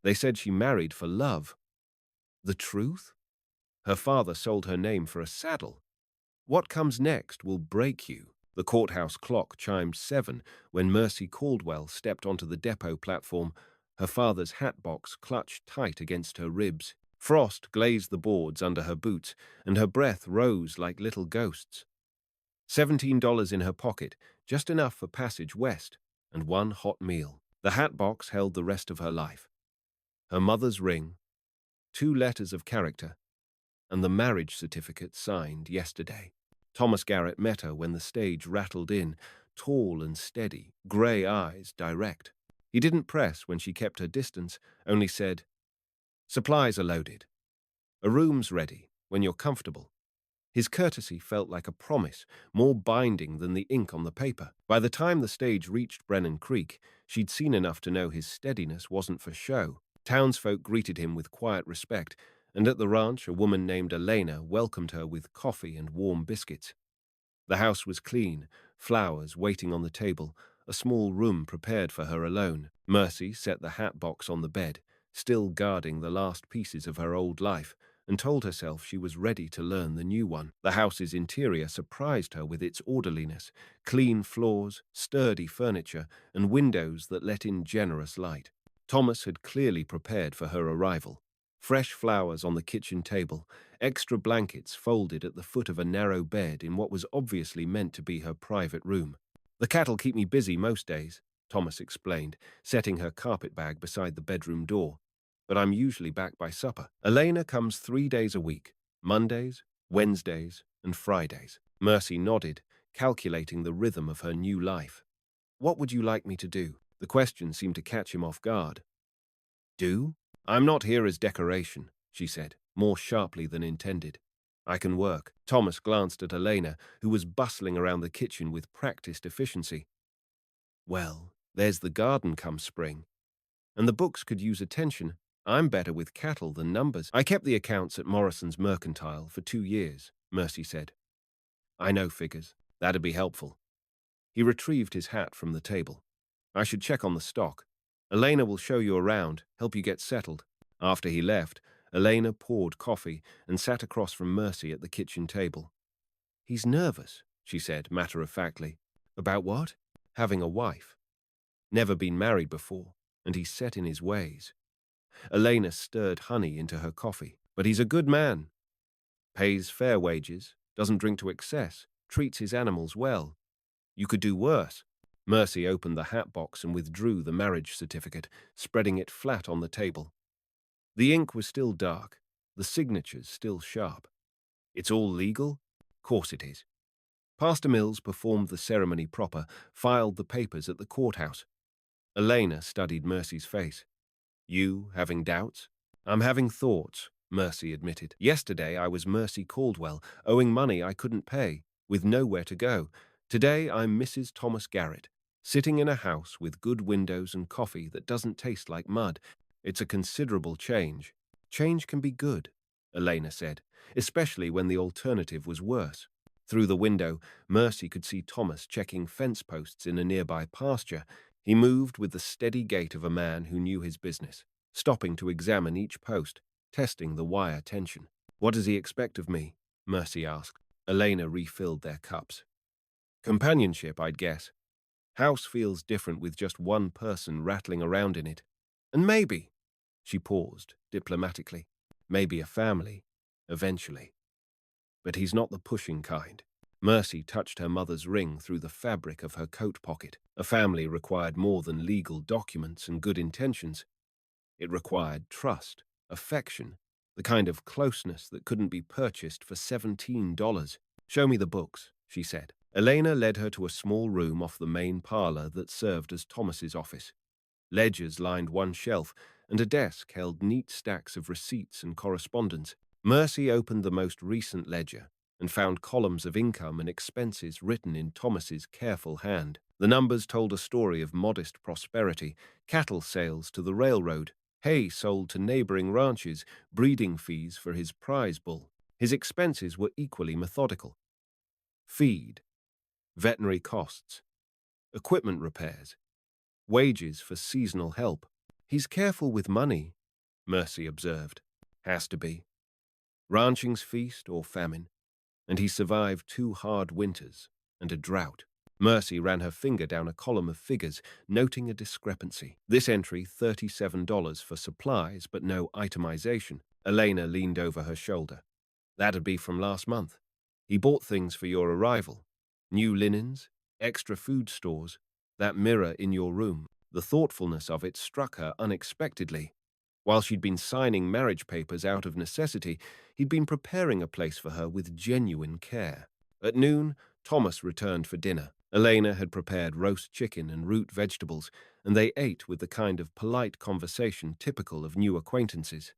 They said she married for love. The truth? Her father sold her name for a saddle. What comes next will break you. The courthouse clock chimed 7 when Mercy Caldwell stepped onto the depot platform, her father's hat box clutched tight against her ribs. Frost glazed the boards under her boots, and her breath rose like little ghosts. $17 in her pocket, just enough for passage west, and one hot meal. The hat box held the rest of her life. Her mother's ring, 2 letters of character, and the marriage certificate signed yesterday. Thomas Garrett met her when the stage rattled in, tall and steady, grey eyes direct. He didn't press when she kept her distance, only said, "Supplies are loaded. A room's ready, when you're comfortable." His courtesy felt like a promise, more binding than the ink on the paper. By the time the stage reached Brennan Creek, she'd seen enough to know his steadiness wasn't for show. Townsfolk greeted him with quiet respect, and at the ranch a woman named Elena welcomed her with coffee and warm biscuits. The house was clean, flowers waiting on the table, a small room prepared for her alone. Mercy set the hat box on the bed, still guarding the last pieces of her old life, and told herself she was ready to learn the new one. The house's interior surprised her with its orderliness, clean floors, sturdy furniture, and windows that let in generous light. Thomas had clearly prepared for her arrival. Fresh flowers on the kitchen table, extra blankets folded at the foot of a narrow bed in what was obviously meant to be her private room. "The cattle keep me busy most days," Thomas explained, setting her carpet bag beside the bedroom door. "But I'm usually back by supper. Elena comes 3 days a week, Mondays, Wednesdays, and Fridays." Mercy nodded, calculating the rhythm of her new life. "What would you like me to do?" The question seemed to catch him off guard. "Do? I'm not here as decoration," she said, more sharply than intended. "I can work." Thomas glanced at Elena, who was bustling around the kitchen with practiced efficiency. "Well, there's the garden come spring. And the books could use attention. I'm better with cattle than numbers. I kept the accounts at Morrison's Mercantile for 2 years, Mercy said. "I know figures. That'd be helpful." He retrieved his hat from the table. "I should check on the stock. Elena will show you around, help you get settled." After he left, Elena poured coffee and sat across from Mercy at the kitchen table. "He's nervous," she said matter-of-factly. "About what?" "Having a wife. Never been married before, and he's set in his ways." Elena stirred honey into her coffee. "But he's a good man. Pays fair wages, doesn't drink to excess, treats his animals well. You could do worse." Mercy opened the hat box and withdrew the marriage certificate, spreading it flat on the table. The ink was still dark, the signatures still sharp. "It's all legal?" "Course it is." Pastor Mills performed the ceremony proper, filed the papers at the courthouse. Elena studied Mercy's face. "You having doubts?" "I'm having thoughts," Mercy admitted. "Yesterday I was Mercy Caldwell, owing money I couldn't pay, with nowhere to go. Today I'm Mrs. Thomas Garrett, sitting in a house with good windows and coffee that doesn't taste like mud. It's a considerable change." "Change can be good," Elena said, especially when the alternative was worse. Through the window, Mercy could see Thomas checking fence posts in a nearby pasture. He moved with the steady gait of a man who knew his business, stopping to examine each post, testing the wire tension. "What does he expect of me?" Mercy asked. Elena refilled their cups. "Companionship, I'd guess. House feels different with just one person rattling around in it. And maybe," she paused diplomatically, "maybe a family, eventually. But he's not the pushing kind." Mercy touched her mother's ring through the fabric of her coat pocket. A family required more than legal documents and good intentions. It required trust, affection, the kind of closeness that couldn't be purchased for $17. "Show me the books," she said. Elena led her to a small room off the main parlor that served as Thomas's office. Ledgers lined one shelf, and a desk held neat stacks of receipts and correspondence. Mercy opened the most recent ledger and found columns of income and expenses written in Thomas's careful hand. The numbers told a story of modest prosperity: cattle sales to the railroad, hay sold to neighboring ranches, breeding fees for his prize bull. His expenses were equally methodical: feed, veterinary costs, equipment repairs, wages for seasonal help. He's careful with money, Mercy observed. Has to be. Ranching's feast or famine, and he survived 2 hard winters and a drought. Mercy ran her finger down a column of figures, noting a discrepancy. This entry, $37 for supplies but no itemization. Elena leaned over her shoulder. That'd be from last month. He bought things for your arrival. New linens, extra food stores, that mirror in your room. The thoughtfulness of it struck her unexpectedly. While she'd been signing marriage papers out of necessity, he'd been preparing a place for her with genuine care. At noon, Thomas returned for dinner. Elena had prepared roast chicken and root vegetables, and they ate with the kind of polite conversation typical of new acquaintances.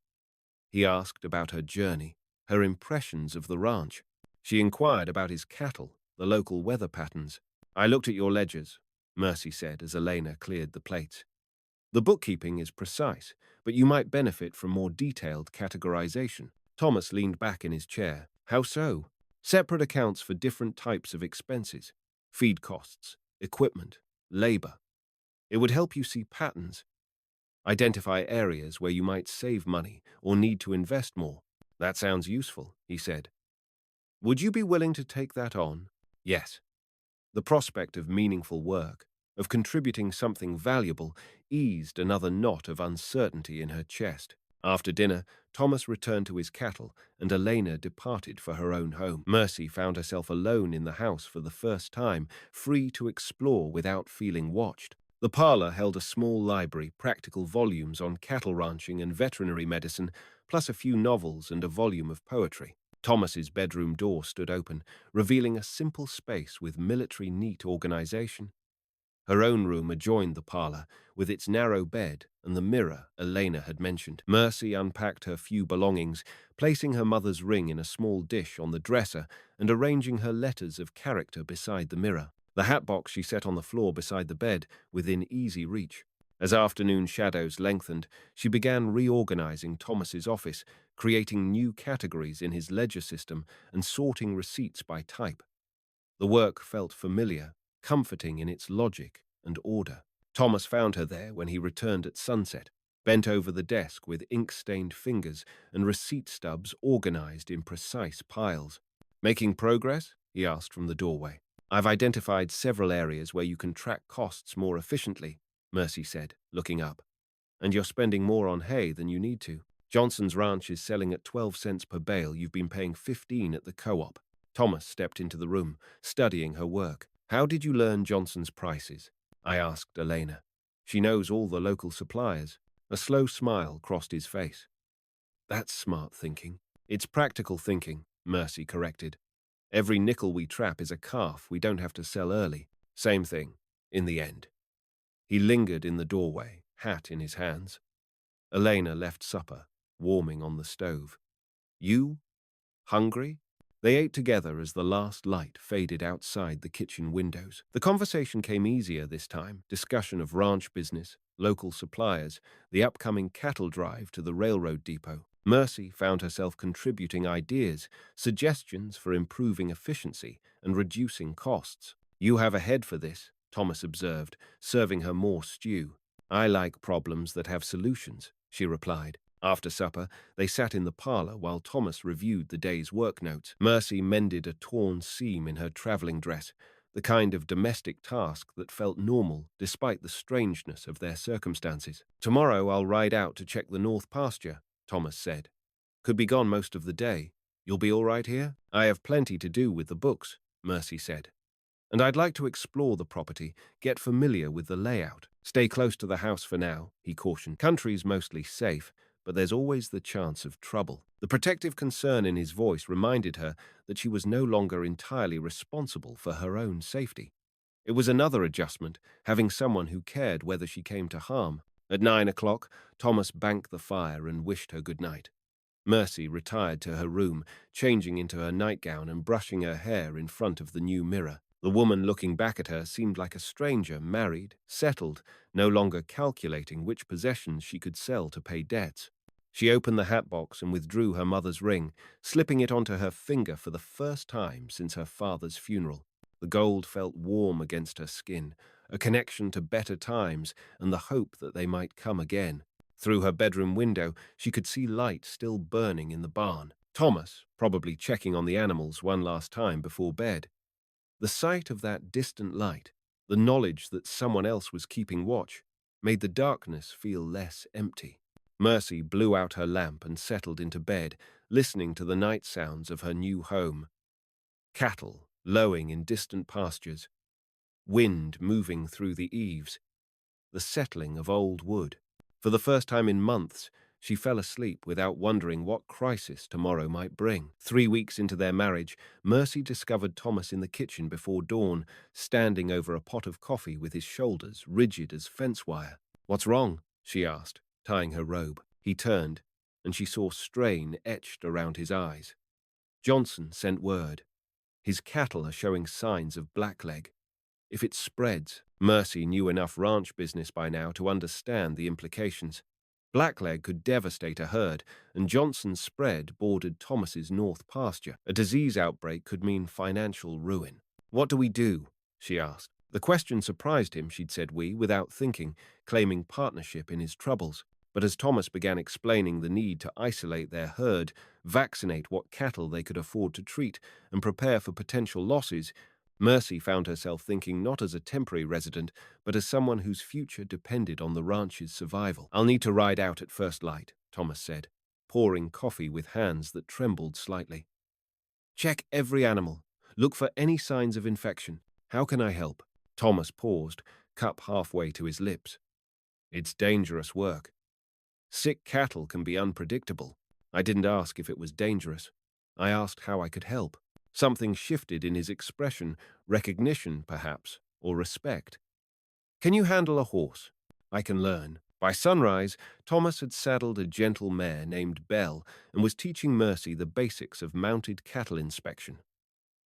He asked about her journey, her impressions of the ranch. She inquired about his cattle, the local weather patterns. I looked at your ledgers, Mercy said as Elena cleared the plates. The bookkeeping is precise, but you might benefit from more detailed categorization. Thomas leaned back in his chair. How so? Separate accounts for different types of expenses. Feed costs, equipment, labor. It would help you see patterns. Identify areas where you might save money or need to invest more. That sounds useful, he said. Would you be willing to take that on? Yes. The prospect of meaningful work, of contributing something valuable, eased another knot of uncertainty in her chest. After dinner, Thomas returned to his cattle, and Elena departed for her own home. Mercy found herself alone in the house for the first time, free to explore without feeling watched. The parlor held a small library, practical volumes on cattle ranching and veterinary medicine, plus a few novels and a volume of poetry. Thomas's bedroom door stood open, revealing a simple space with military neat organization. Her own room adjoined the parlor, with its narrow bed and the mirror Elena had mentioned. Mercy unpacked her few belongings, placing her mother's ring in a small dish on the dresser and arranging her letters of character beside the mirror. The hatbox she set on the floor beside the bed, within easy reach. As afternoon shadows lengthened, she began reorganizing Thomas's office, creating new categories in his ledger system and sorting receipts by type. The work felt familiar, comforting in its logic and order. Thomas found her there when he returned at sunset, bent over the desk with ink-stained fingers and receipt stubs organized in precise piles. Making progress? He asked from the doorway. I've identified several areas where you can track costs more efficiently, Mercy said, looking up. And you're spending more on hay than you need to. Johnson's ranch is selling at 12 cents per bale. You've been paying 15 at the co-op. Thomas stepped into the room, studying her work. How did you learn Johnson's prices? I asked Elena. She knows all the local suppliers. A slow smile crossed his face. That's smart thinking. It's practical thinking, Mercy corrected. Every nickel we trap is a calf we don't have to sell early. Same thing, in the end. He lingered in the doorway, hat in his hands. Elena left supper, warming on the stove. You? Hungry? They ate together as the last light faded outside the kitchen windows. The conversation came easier this time. Discussion of ranch business, local suppliers, the upcoming cattle drive to the railroad depot. Mercy found herself contributing ideas, suggestions for improving efficiency and reducing costs. You have a head for this, Thomas observed, serving her more stew. I like problems that have solutions, she replied. After supper, they sat in the parlor while Thomas reviewed the day's work notes. Mercy mended a torn seam in her traveling dress, the kind of domestic task that felt normal despite the strangeness of their circumstances. Tomorrow I'll ride out to check the north pasture, Thomas said. Could be gone most of the day. You'll be all right here? I have plenty to do with the books, Mercy said. And I'd like to explore the property, get familiar with the layout. Stay close to the house for now, he cautioned. Country's mostly safe, but there's always the chance of trouble. The protective concern in his voice reminded her that she was no longer entirely responsible for her own safety. It was another adjustment, having someone who cared whether she came to harm. At 9 o'clock, Thomas banked the fire and wished her good night. Mercy retired to her room, changing into her nightgown and brushing her hair in front of the new mirror. The woman looking back at her seemed like a stranger, married, settled, no longer calculating which possessions she could sell to pay debts. She opened the hatbox and withdrew her mother's ring, slipping it onto her finger for the first time since her father's funeral. The gold felt warm against her skin, a connection to better times and the hope that they might come again. Through her bedroom window, she could see light still burning in the barn. Thomas, probably checking on the animals one last time before bed. The sight of that distant light, the knowledge that someone else was keeping watch, made the darkness feel less empty. Mercy blew out her lamp and settled into bed, listening to the night sounds of her new home. Cattle lowing in distant pastures, wind moving through the eaves, the settling of old wood. For the first time in months, she fell asleep without wondering what crisis tomorrow might bring. 3 weeks into their marriage, Mercy discovered Thomas in the kitchen before dawn, standing over a pot of coffee with his shoulders rigid as fence wire. "What's wrong?" she asked, tying her robe. He turned, and she saw strain etched around his eyes. "Johnson sent word. His cattle are showing signs of blackleg. If it spreads," Mercy knew enough ranch business by now to understand the implications. Blackleg could devastate a herd, and Johnson's spread bordered Thomas's north pasture. A disease outbreak could mean financial ruin. "What do we do?" she asked. The question surprised him. She'd said "we" without thinking, claiming partnership in his troubles. But as Thomas began explaining the need to isolate their herd, vaccinate what cattle they could afford to treat, and prepare for potential losses, Mercy found herself thinking not as a temporary resident, but as someone whose future depended on the ranch's survival. "I'll need to ride out at first light," Thomas said, pouring coffee with hands that trembled slightly. "Check every animal. Look for any signs of infection. How can I help?" Thomas paused, cup halfway to his lips. "It's dangerous work. Sick cattle can be unpredictable. I didn't ask if it was dangerous. I asked how I could help." Something shifted in his expression, recognition, perhaps, or respect. "Can you handle a horse?" "I can learn." By sunrise, Thomas had saddled a gentle mare named Belle and was teaching Mercy the basics of mounted cattle inspection.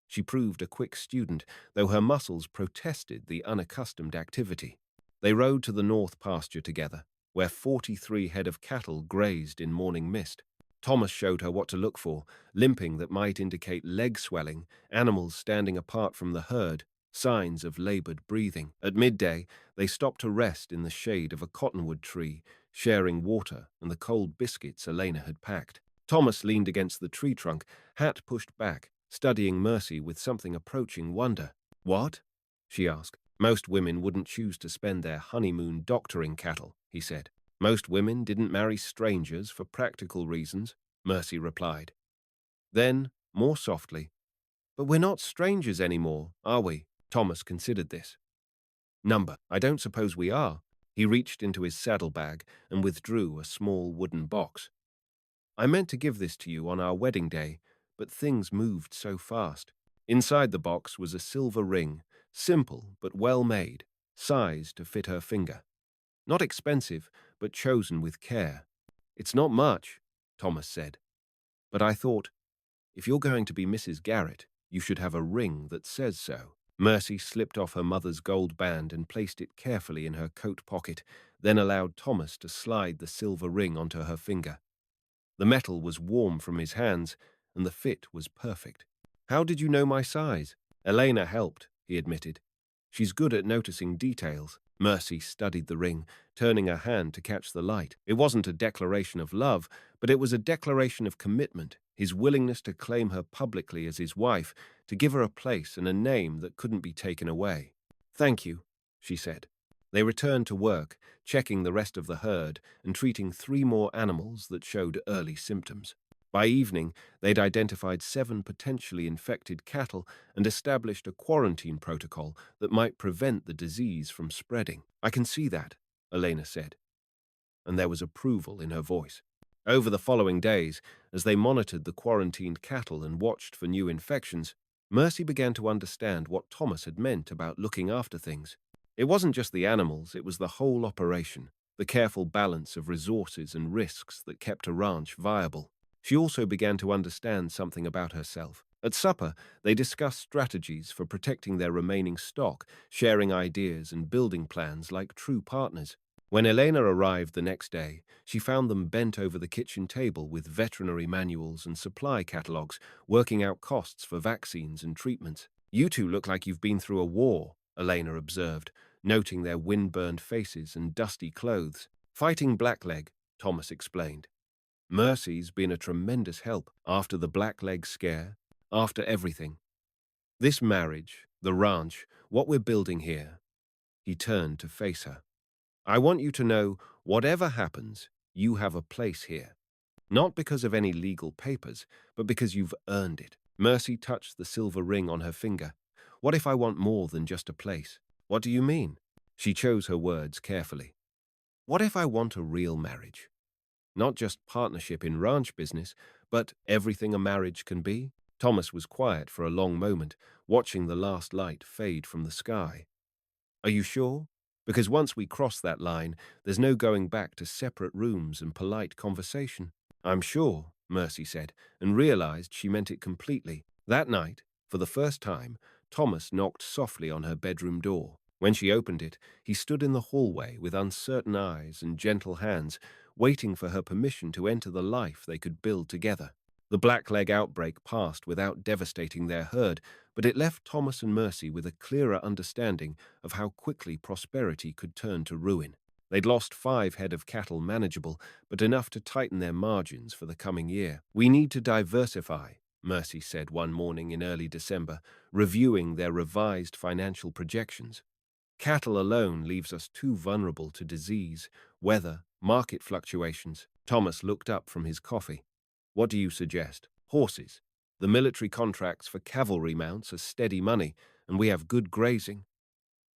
She proved a quick student, though her muscles protested the unaccustomed activity. They rode to the north pasture together, where 43 head of cattle grazed in morning mist. Thomas showed her what to look for: limping that might indicate leg swelling, animals standing apart from the herd, signs of labored breathing. At midday, they stopped to rest in the shade of a cottonwood tree, sharing water and the cold biscuits Elena had packed. Thomas leaned against the tree trunk, hat pushed back, studying Mercy with something approaching wonder. "What?" she asked. "Most women wouldn't choose to spend their honeymoon doctoring cattle," he said. "Most women didn't marry strangers for practical reasons," Mercy replied. Then, more softly, "But we're not strangers anymore, are we?" Thomas considered this. I don't suppose we are." He reached into his saddlebag and withdrew a small wooden box. "I meant to give this to you on our wedding day, but things moved so fast." Inside the box was a silver ring, simple but well made, sized to fit her finger. Not expensive, but chosen with care. "It's not much," Thomas said. "But I thought, if you're going to be Mrs. Garrett, you should have a ring that says so." Mercy slipped off her mother's gold band and placed it carefully in her coat pocket, then allowed Thomas to slide the silver ring onto her finger. The metal was warm from his hands, and the fit was perfect. "How did you know my size?" "Elena helped," he admitted. "She's good at noticing details." Mercy studied the ring, turning her hand to catch the light. It wasn't a declaration of love, but it was a declaration of commitment, his willingness to claim her publicly as his wife, to give her a place and a name that couldn't be taken away. "Thank you," she said. They returned to work, checking the rest of the herd and treating 3 more animals that showed early symptoms. By evening, they'd identified 7 potentially infected cattle and established a quarantine protocol that might prevent the disease from spreading. "I can see that," Elena said, and there was approval in her voice. Over the following days, as they monitored the quarantined cattle and watched for new infections, Mercy began to understand what Thomas had meant about looking after things. It wasn't just the animals, it was the whole operation, the careful balance of resources and risks that kept a ranch viable. She also began to understand something about herself. At supper, they discussed strategies for protecting their remaining stock, sharing ideas and building plans like true partners. When Elena arrived the next day, she found them bent over the kitchen table with veterinary manuals and supply catalogs, working out costs for vaccines and treatments. "You two look like you've been through a war," Elena observed, noting their wind-burned faces and dusty clothes. "Fighting Blackleg," Thomas explained. "Mercy's been a tremendous help after the Blackleg scare, after everything. This marriage, the ranch, what we're building here." He turned to face her. "I want you to know, whatever happens, you have a place here. Not because of any legal papers, but because you've earned it." Mercy touched the silver ring on her finger. "What if I want more than just a place?" "What do you mean?" She chose her words carefully. "What if I want a real marriage? Not just partnership in ranch business, but everything a marriage can be?" Thomas was quiet for a long moment, watching the last light fade from the sky. "Are you sure? Because once we cross that line, there's no going back to separate rooms and polite conversation." "I'm sure," Mercy said, and realized she meant it completely. That night, for the first time, Thomas knocked softly on her bedroom door. When she opened it, he stood in the hallway with uncertain eyes and gentle hands, waiting for her permission to enter the life they could build together. The Blackleg outbreak passed without devastating their herd, but it left Thomas and Mercy with a clearer understanding of how quickly prosperity could turn to ruin. They'd lost 5 head of cattle manageable, but enough to tighten their margins for the coming year. "We need to diversify," Mercy said one morning in early December, reviewing their revised financial projections. "Cattle alone leaves us too vulnerable to disease, weather, market fluctuations." Thomas looked up from his coffee. "What do you suggest?" "Horses. The military contracts for cavalry mounts are steady money, and we have good grazing.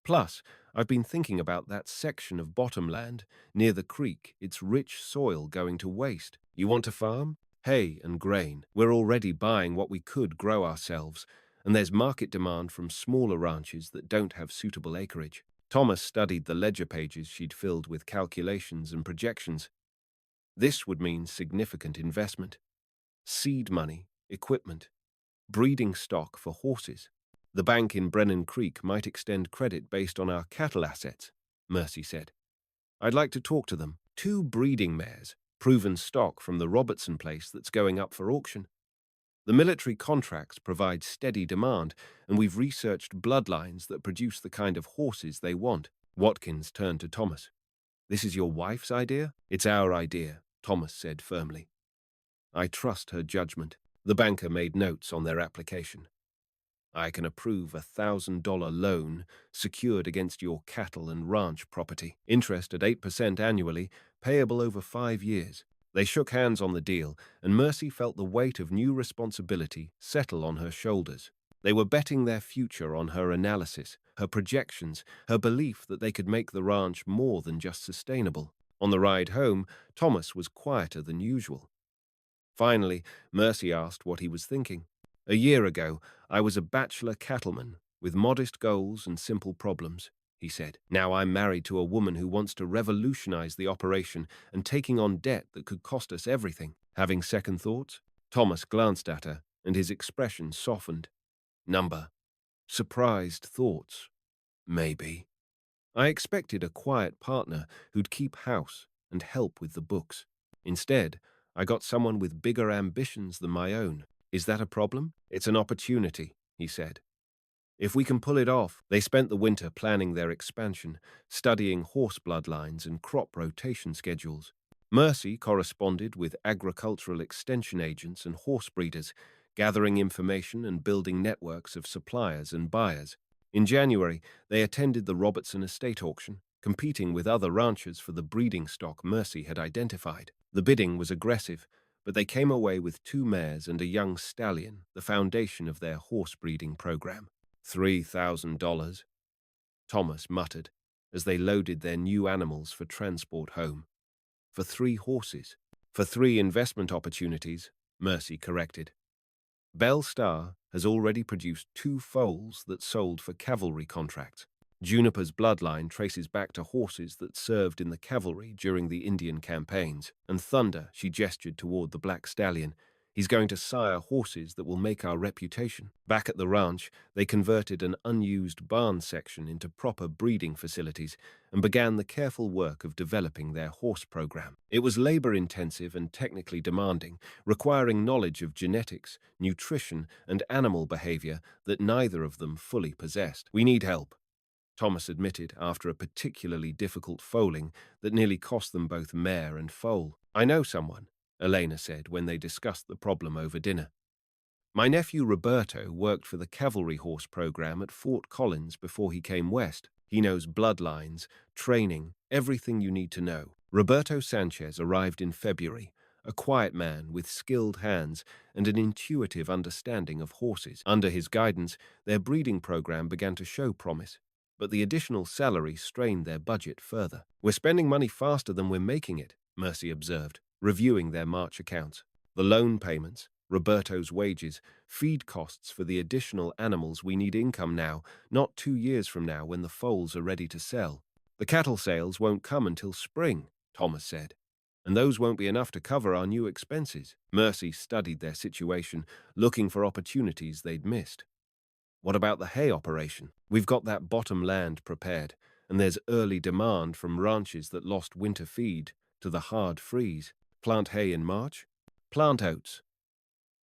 Plus, I've been thinking about that section of bottomland near the creek, its rich soil going to waste. You want to farm? Hay and grain. We're already buying what we could grow ourselves, and there's market demand from smaller ranches that don't have suitable acreage." Thomas studied the ledger pages she'd filled with calculations and projections. This would mean significant investment. Seed money, equipment, breeding stock for horses. The bank in Brennan Creek might extend credit based on our cattle assets, Mercy said. "I'd like to talk to them. 2 breeding mares, proven stock from the Robertson place that's going up for auction. The military contracts provide steady demand, and we've researched bloodlines that produce the kind of horses they want." Watkins turned to Thomas. "This is your wife's idea?" "It's our idea," Thomas said firmly. "I trust her judgment." The banker made notes on their application. "I can approve a $1,000 loan secured against your cattle and ranch property. Interest at 8% annually, payable over 5 years." They shook hands on the deal, and Mercy felt the weight of new responsibility settle on her shoulders. They were betting their future on her analysis, her projections, her belief that they could make the ranch more than just sustainable. On the ride home, Thomas was quieter than usual. Finally, Mercy asked what he was thinking. "A year ago, I was a bachelor cattleman with modest goals and simple problems," he said. "Now I'm married to a woman who wants to revolutionize the operation and taking on debt that could cost us everything." Having second thoughts? Thomas glanced at her, and his expression softened. "Number. Surprised thoughts. Maybe. I expected a quiet partner who'd keep house and help with the books. Instead, I got someone with bigger ambitions than my own. Is that a problem?" "It's an opportunity," he said. "If we can pull it off." They spent the winter planning their expansion, studying horse bloodlines and crop rotation schedules. Mercy corresponded with agricultural extension agents and horse breeders, gathering information and building networks of suppliers and buyers. In January, they attended the Robertson estate auction, competing with other ranchers for the breeding stock Mercy had identified. The bidding was aggressive, but they came away with 2 mares and a young stallion, the foundation of their horse breeding program. $3,000, Thomas muttered, as they loaded their new animals for transport home. "For 3 horses." "For 3 investment opportunities," Mercy corrected. "Bell Star has already produced 2 foals that sold for cavalry contracts. Juniper's bloodline traces back to horses that served in the cavalry during the Indian campaigns. And Thunder," she gestured toward the black stallion, "he's going to sire horses that will make our reputation." Back at the ranch, they converted an unused barn section into proper breeding facilities and began the careful work of developing their horse program. It was labor-intensive and technically demanding, requiring knowledge of genetics, nutrition, and animal behavior that neither of them fully possessed. "We need help." Thomas admitted after a particularly difficult foaling that nearly cost them both mare and foal. I know someone, Elena said when they discussed the problem over dinner. My nephew Roberto worked for the cavalry horse program at Fort Collins before he came west. He knows bloodlines, training, everything you need to know. Roberto Sanchez arrived in February, a quiet man with skilled hands and an intuitive understanding of horses. Under his guidance, their breeding program began to show promise, but the additional salary strained their budget further. We're spending money faster than we're making it, Mercy observed, reviewing their March accounts. The loan payments, Roberto's wages, feed costs for the additional animals. We need income now, not 2 years from now when the foals are ready to sell. The cattle sales won't come until spring, Thomas said, and those won't be enough to cover our new expenses. Mercy studied their situation, looking for opportunities they'd missed. What about the hay operation? We've got that bottom land prepared, and there's early demand from ranches that lost winter feed to the hard freeze. Plant hay in March? Plant oats.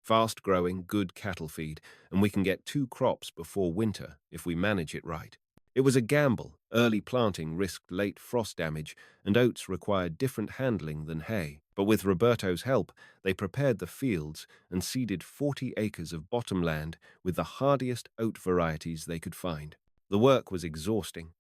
Fast-growing, good cattle feed, and we can get 2 crops before winter if we manage it right. It was a gamble. Early planting risked late frost damage, and oats required different handling than hay. But with Roberto's help, they prepared the fields and seeded 40 acres of bottomland with the hardiest oat varieties they could find. The work was exhausting.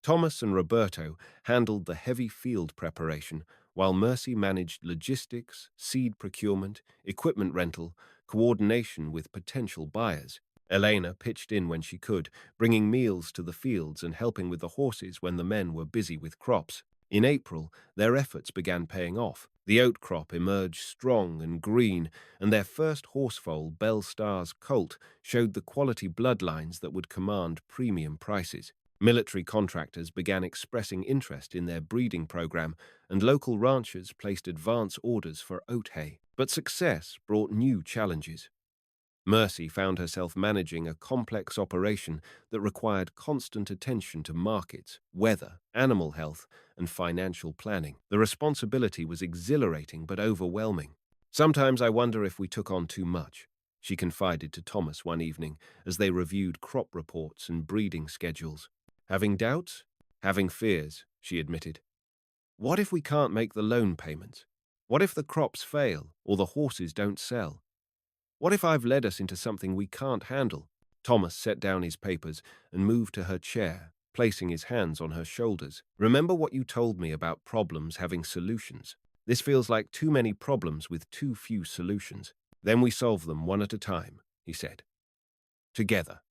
Thomas and Roberto handled the heavy field preparation, while Mercy managed logistics, seed procurement, equipment rental, coordination with potential buyers. Elena pitched in when she could, bringing meals to the fields and helping with the horses when the men were busy with crops. In April, their efforts began paying off. The oat crop emerged strong and green, and their first horsefoal, Bell Star's colt, showed the quality bloodlines that would command premium prices. Military contractors began expressing interest in their breeding program, and local ranchers placed advance orders for oat hay. But success brought new challenges. Mercy found herself managing a complex operation that required constant attention to markets, weather, animal health, and financial planning. The responsibility was exhilarating but overwhelming. Sometimes I wonder if we took on too much, she confided to Thomas one evening as they reviewed crop reports and breeding schedules. Having doubts? Having fears, she admitted. What if we can't make the loan payments? What if the crops fail or the horses don't sell? What if I've led us into something we can't handle? Thomas set down his papers and moved to her chair, placing his hands on her shoulders. Remember what you told me about problems having solutions? This feels like too many problems with too few solutions. Then we solve them one at a time, he said. Together.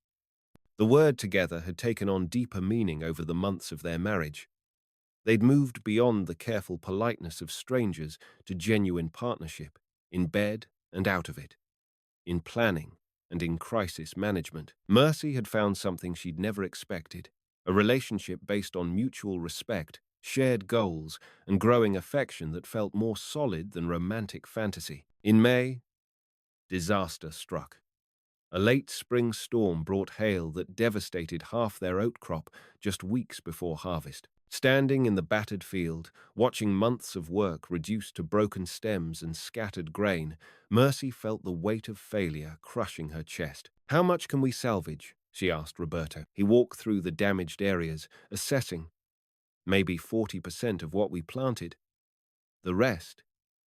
The word together had taken on deeper meaning over the months of their marriage. They'd moved beyond the careful politeness of strangers to genuine partnership, in bed and out of it, in planning and in crisis management. Mercy had found something she'd never expected, a relationship based on mutual respect, shared goals, and growing affection that felt more solid than romantic fantasy. In May, disaster struck. A late spring storm brought hail that devastated half their oat crop just weeks before harvest. Standing in the battered field, watching months of work reduced to broken stems and scattered grain, Mercy felt the weight of failure crushing her chest. How much can we salvage? She asked Roberto. He walked through the damaged areas, assessing. Maybe 40% of what we planted. The rest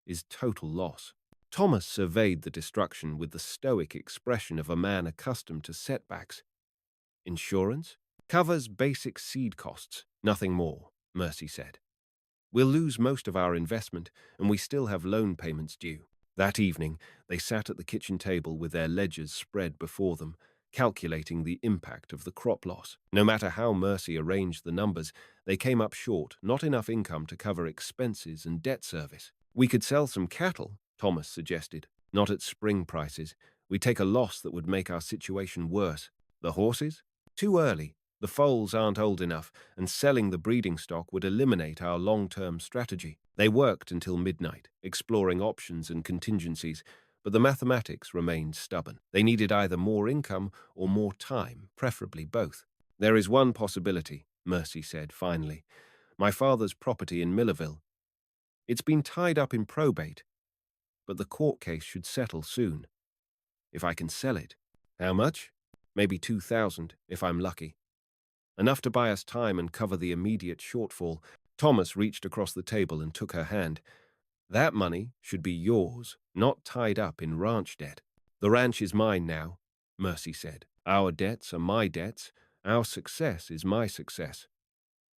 is total loss. Thomas surveyed the destruction with the stoic expression of a man accustomed to setbacks. Insurance? Covers basic seed costs, nothing more, Mercy said. We'll lose most of our investment, and we still have loan payments due. That evening, they sat at the kitchen table with their ledgers spread before them, calculating the impact of the crop loss. No matter how Mercy arranged the numbers, they came up short, not enough income to cover expenses and debt service. We could sell some cattle, Thomas suggested. Not at spring prices. We'd take a loss that would make our situation worse. The horses? Too early. The foals aren't old enough, and selling the breeding stock would eliminate our long-term strategy. They worked until midnight, exploring options and contingencies, but the mathematics remained stubborn. They needed either more income or more time, preferably both. There is one possibility, Mercy said finally. My father's property in Millerville. It's been tied up in probate, but the court case should settle soon. If I can sell it. How much? Maybe 2,000, if I'm lucky. Enough to buy us time and cover the immediate shortfall. Thomas reached across the table and took her hand. That money should be yours, not tied up in ranch debt. The ranch is mine now, Mercy said. Our debts are my debts. Our success is my success.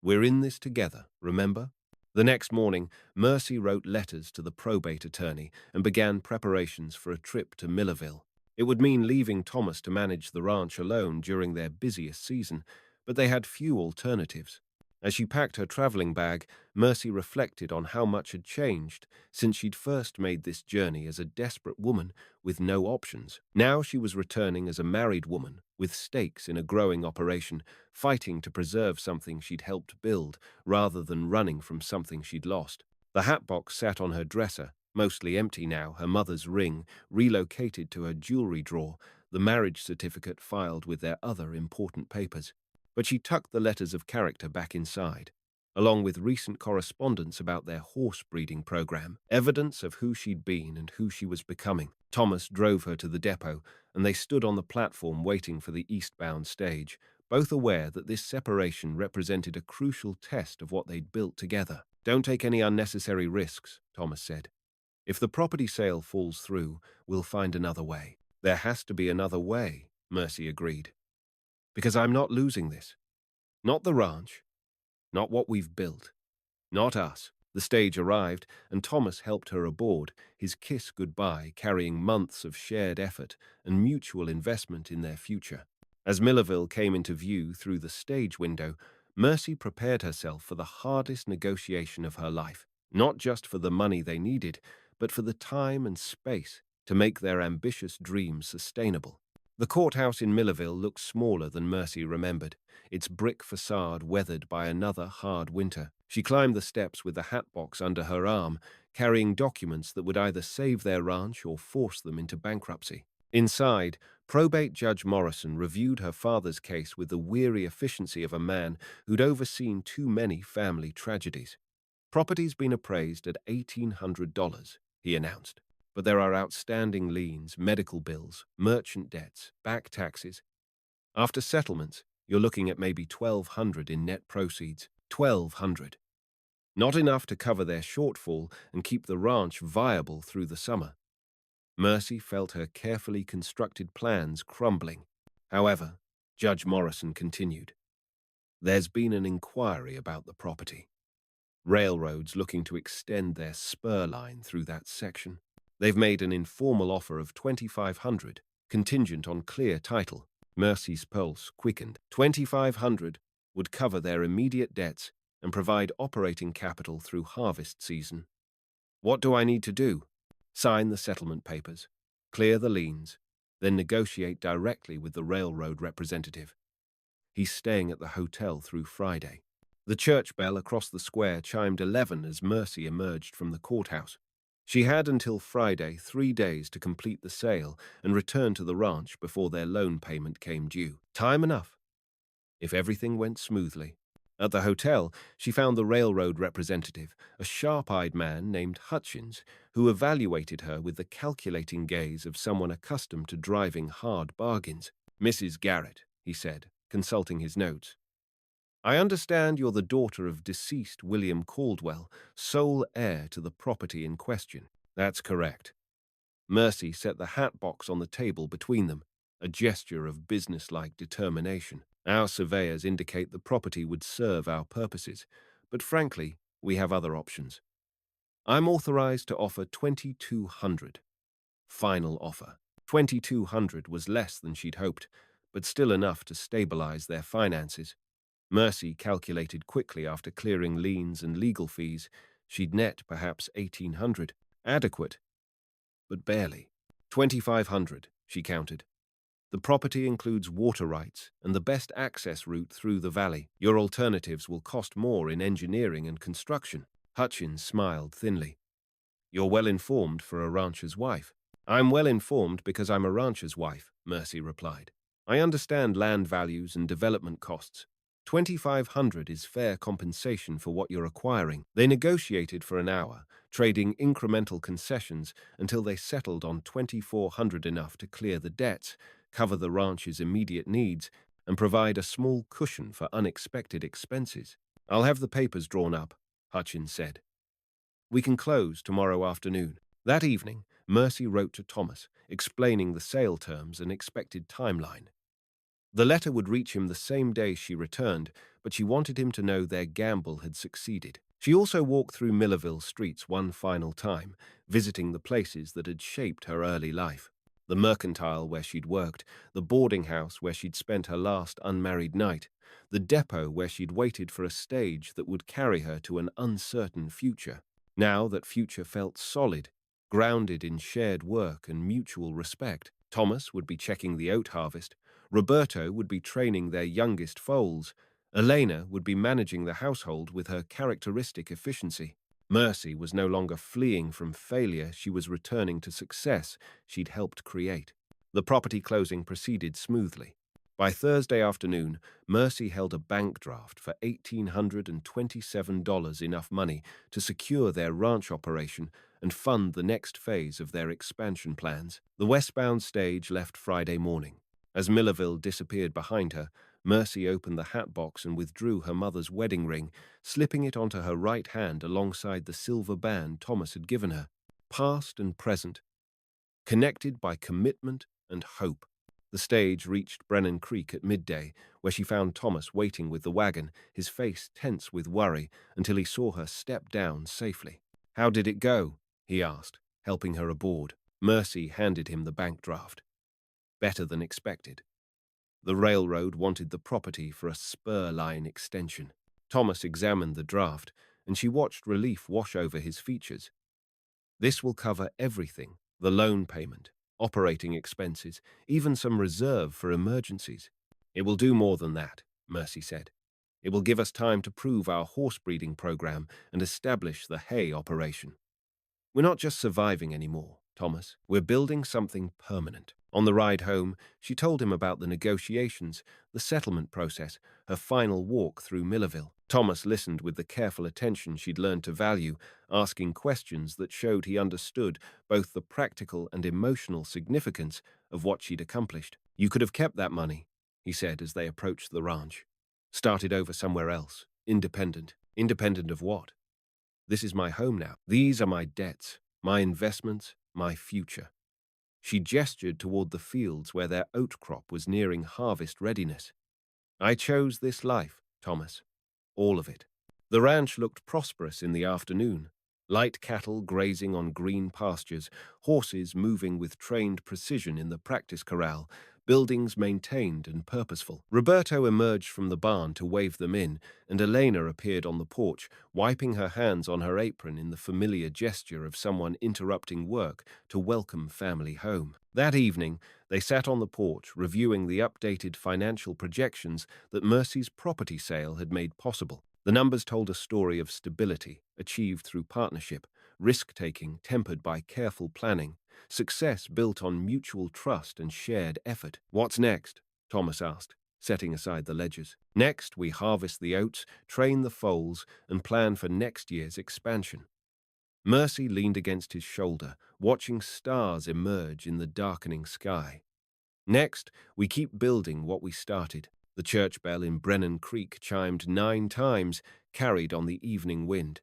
We're in this together, remember? The next morning, Mercy wrote letters to the probate attorney and began preparations for a trip to Millerville. It would mean leaving Thomas to manage the ranch alone during their busiest season, but they had few alternatives. As she packed her traveling bag, Mercy reflected on how much had changed since she'd first made this journey as a desperate woman with no options. Now she was returning as a married woman with stakes in a growing operation, fighting to preserve something she'd helped build rather than running from something she'd lost. The hatbox sat on her dresser, mostly empty now, her mother's ring relocated to her jewelry drawer, the marriage certificate filed with their other important papers. But she tucked the letters of character back inside, along with recent correspondence about their horse breeding program, evidence of who she'd been and who she was becoming. Thomas drove her to the depot, and they stood on the platform waiting for the eastbound stage, both aware that this separation represented a crucial test of what they'd built together. Don't take any unnecessary risks, Thomas said. If the property sale falls through, we'll find another way. There has to be another way, Mercy agreed. Because I'm not losing this. Not the ranch. Not what we've built. Not us. The stage arrived, and Thomas helped her aboard, his kiss goodbye carrying months of shared effort and mutual investment in their future. As Millerville came into view through the stage window, Mercy prepared herself for the hardest negotiation of her life, not just for the money they needed, but for the time and space to make their ambitious dreams sustainable. The courthouse in Millerville looked smaller than Mercy remembered, its brick facade weathered by another hard winter. She climbed the steps with the hatbox under her arm, carrying documents that would either save their ranch or force them into bankruptcy. Inside, probate Judge Morrison reviewed her father's case with the weary efficiency of a man who'd overseen too many family tragedies. Property's been appraised at $1,800, he announced. But there are outstanding liens, medical bills, merchant debts, back taxes. After settlements, you're looking at maybe $1,200 in net proceeds. $1,200. Not enough to cover their shortfall and keep the ranch viable through the summer. Mercy felt her carefully constructed plans crumbling. However, Judge Morrison continued. There's been an inquiry about the property. Railroads looking to extend their spur line through that section. They've made an informal offer of $2,500, contingent on clear title. Mercy's pulse quickened. $2,500 would cover their immediate debts and provide operating capital through harvest season. What do I need to do? Sign the settlement papers, clear the liens, then negotiate directly with the railroad representative. He's staying at the hotel through Friday. The church bell across the square chimed 11 as Mercy emerged from the courthouse. She had until Friday, 3 days to complete the sale and return to the ranch before their loan payment came due. Time enough, if everything went smoothly. At the hotel, she found the railroad representative, a sharp-eyed man named Hutchins, who evaluated her with the calculating gaze of someone accustomed to driving hard bargains. Mrs. Garrett, he said, consulting his notes. I understand you're the daughter of deceased William Caldwell, sole heir to the property in question. That's correct. Mercy set the hatbox on the table between them, a gesture of businesslike determination. Our surveyors indicate the property would serve our purposes, but frankly, we have other options. I'm authorized to offer $2,200. Final offer. $2,200 was less than she'd hoped, but still enough to stabilize their finances. Mercy calculated quickly after clearing liens and legal fees. She'd net perhaps $1,800. Adequate, but barely. $2,500, she counted. The property includes water rights and the best access route through the valley. Your alternatives will cost more in engineering and construction. Hutchins smiled thinly. You're well informed for a rancher's wife. I'm well informed because I'm a rancher's wife, Mercy replied. I understand land values and development costs. $2,500 is fair compensation for what you're acquiring. They negotiated for an hour, trading incremental concessions until they settled on $2,400, enough to clear the debts, cover the ranch's immediate needs, and provide a small cushion for unexpected expenses. "I'll have the papers drawn up," Hutchins said. "We can close tomorrow afternoon." That evening, Mercy wrote to Thomas, explaining the sale terms and expected timeline. The letter would reach him the same day she returned, but she wanted him to know their gamble had succeeded. She also walked through Millerville streets one final time, visiting the places that had shaped her early life. The mercantile where she'd worked, the boarding house where she'd spent her last unmarried night, the depot where she'd waited for a stage that would carry her to an uncertain future. Now that future felt solid, grounded in shared work and mutual respect. Thomas would be checking the oat harvest, Roberto would be training their youngest foals, Elena would be managing the household with her characteristic efficiency. Mercy was no longer fleeing from failure, she was returning to success she'd helped create. The property closing proceeded smoothly. By Thursday afternoon, Mercy held a bank draft for $1,827, enough money to secure their ranch operation and fund the next phase of their expansion plans. The westbound stage left Friday morning. As Millerville disappeared behind her, Mercy opened the hat box and withdrew her mother's wedding ring, slipping it onto her right hand alongside the silver band Thomas had given her. Past and present, connected by commitment and hope. The stage reached Brennan Creek at midday, where she found Thomas waiting with the wagon, his face tense with worry, until he saw her step down safely. "How did it go?" he asked, helping her aboard. Mercy handed him the bank draft. "Better than expected." The railroad wanted the property for a spur line extension. Thomas examined the draft, and she watched relief wash over his features. "This will cover everything: the loan payment, operating expenses, even some reserve for emergencies." "It will do more than that," Mercy said. "It will give us time to prove our horse breeding program and establish the hay operation. We're not just surviving anymore, Thomas. We're building something permanent." On the ride home, she told him about the negotiations, the settlement process, her final walk through Millerville. Thomas listened with the careful attention she'd learned to value, asking questions that showed he understood both the practical and emotional significance of what she'd accomplished. "You could have kept that money," he said as they approached the ranch. "Started over somewhere else, independent." "Independent of what?" "This is my home now. These are my debts, my investments, my future." She gestured toward the fields where their oat crop was nearing harvest readiness. "I chose this life, Thomas. All of it." The ranch looked prosperous in the afternoon. Light cattle grazing on green pastures, horses moving with trained precision in the practice corral, buildings maintained and purposeful. Roberto emerged from the barn to wave them in, and Elena appeared on the porch, wiping her hands on her apron in the familiar gesture of someone interrupting work to welcome family home. That evening, they sat on the porch reviewing the updated financial projections that Mercy's property sale had made possible. The numbers told a story of stability, achieved through partnership, risk-taking tempered by careful planning, success built on mutual trust and shared effort. "What's next?" Thomas asked, setting aside the ledgers. "Next, we harvest the oats, train the foals, and plan for next year's expansion." Mercy leaned against his shoulder, watching stars emerge in the darkening sky. "Next, we keep building what we started." The church bell in Brennan Creek chimed 9 times, carried on the evening wind.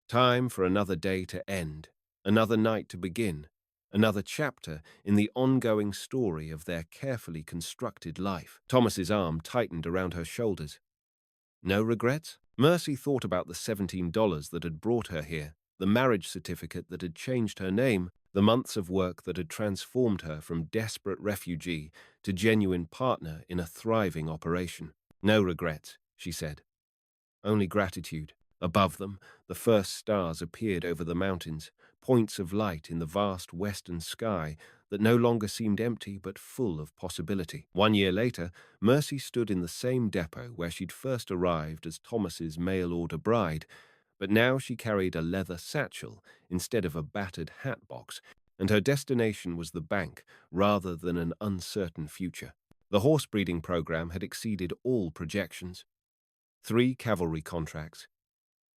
Time for another day to end, another night to begin, another chapter in the ongoing story of their carefully constructed life. Thomas's arm tightened around her shoulders. "No regrets?" Mercy thought about the $17 that had brought her here, the marriage certificate that had changed her name, the months of work that had transformed her from desperate refugee to genuine partner in a thriving operation. "No regrets," she said. "Only gratitude." Above them, the first stars appeared over the mountains, points of light in the vast western sky that no longer seemed empty but full of possibility. 1 year later, Mercy stood in the same depot where she'd first arrived as Thomas's mail-order bride, but now she carried a leather satchel instead of a battered hat box, and her destination was the bank rather than an uncertain future. The horse breeding program had exceeded all projections. 3 cavalry contracts,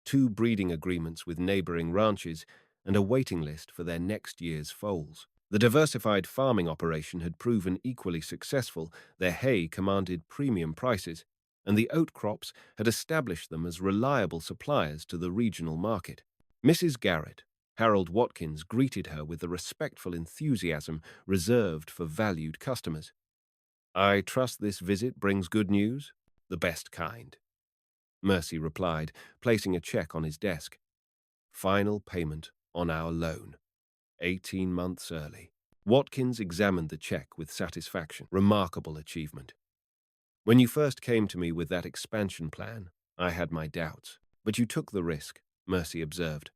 2 breeding agreements with neighboring ranches, and a waiting list for their next year's foals. The diversified farming operation had proven equally successful, their hay commanded premium prices, and the oat crops had established them as reliable suppliers to the regional market. Mrs. Garrett, Harold Watkins greeted her with the respectful enthusiasm reserved for valued customers. "I trust this visit brings good news? The best kind," Mercy replied, placing a check on his desk. "Final payment on our loan. 18 months early." Watkins examined the check with satisfaction. "Remarkable achievement. When you first came to me with that expansion plan, I had my doubts. But you took the risk," Mercy observed.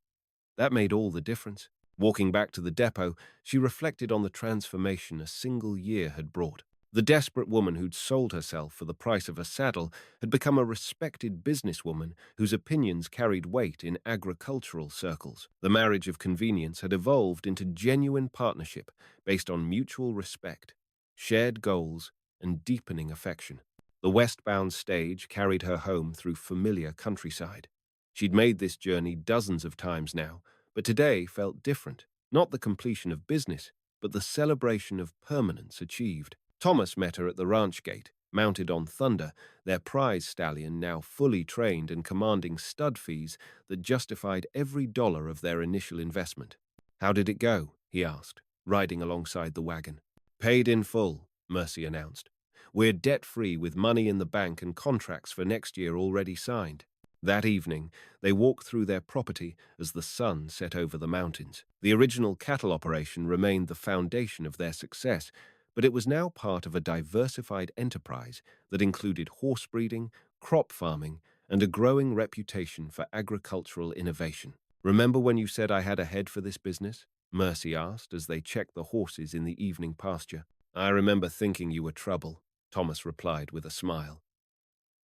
"That made all the difference." Walking back to the depot, she reflected on the transformation a single year had brought. The desperate woman who'd sold herself for the price of a saddle had become a respected businesswoman whose opinions carried weight in agricultural circles. The marriage of convenience had evolved into genuine partnership based on mutual respect, shared goals, and deepening affection. The westbound stage carried her home through familiar countryside. She'd made this journey dozens of times now, but today felt different. Not the completion of business, but the celebration of permanence achieved. Thomas met her at the ranch gate, mounted on Thunder, their prize stallion now fully trained and commanding stud fees that justified every dollar of their initial investment. "How did it go?" he asked, riding alongside the wagon. "Paid in full," Mercy announced. "We're debt-free with money in the bank and contracts for next year already signed." That evening, they walked through their property as the sun set over the mountains. The original cattle operation remained the foundation of their success, but it was now part of a diversified enterprise that included horse breeding, crop farming, and a growing reputation for agricultural innovation. "Remember when you said I had a head for this business?" Mercy asked as they checked the horses in the evening pasture. "I remember thinking you were trouble," Thomas replied with a smile.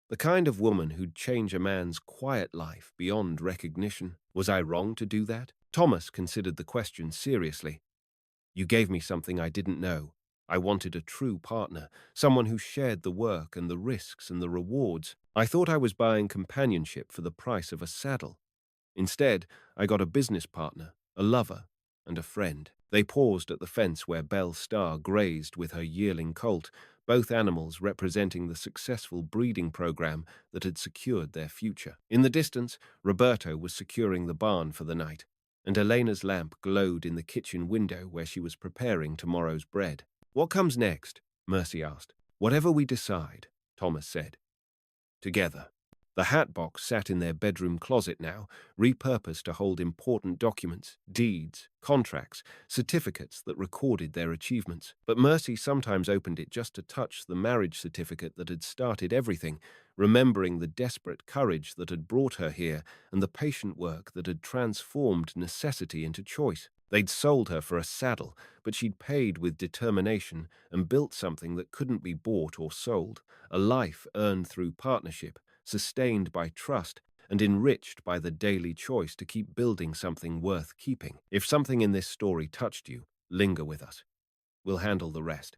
"The kind of woman who'd change a man's quiet life beyond recognition. Was I wrong to do that?" Thomas considered the question seriously. "You gave me something I didn't know. I wanted a true partner, someone who shared the work and the risks and the rewards. I thought I was buying companionship for the price of a saddle. Instead, I got a business partner, a lover, and a friend." They paused at the fence where Belle Starr grazed with her yearling colt, both animals representing the successful breeding program that had secured their future. In the distance, Roberto was securing the barn for the night, and Elena's lamp glowed in the kitchen window where she was preparing tomorrow's bread. "What comes next?" Mercy asked. "Whatever we decide," Thomas said. "Together." The hat box sat in their bedroom closet now, repurposed to hold important documents, deeds, contracts, certificates that recorded their achievements. But Mercy sometimes opened it just to touch the marriage certificate that had started everything, remembering the desperate courage that had brought her here and the patient work that had transformed necessity into choice. They'd sold her for a saddle, but she'd paid with determination and built something that couldn't be bought or sold, a life earned through partnership, sustained by trust, and enriched by the daily choice to keep building something worth keeping. If something in this story touched you, linger with us. We'll handle the rest.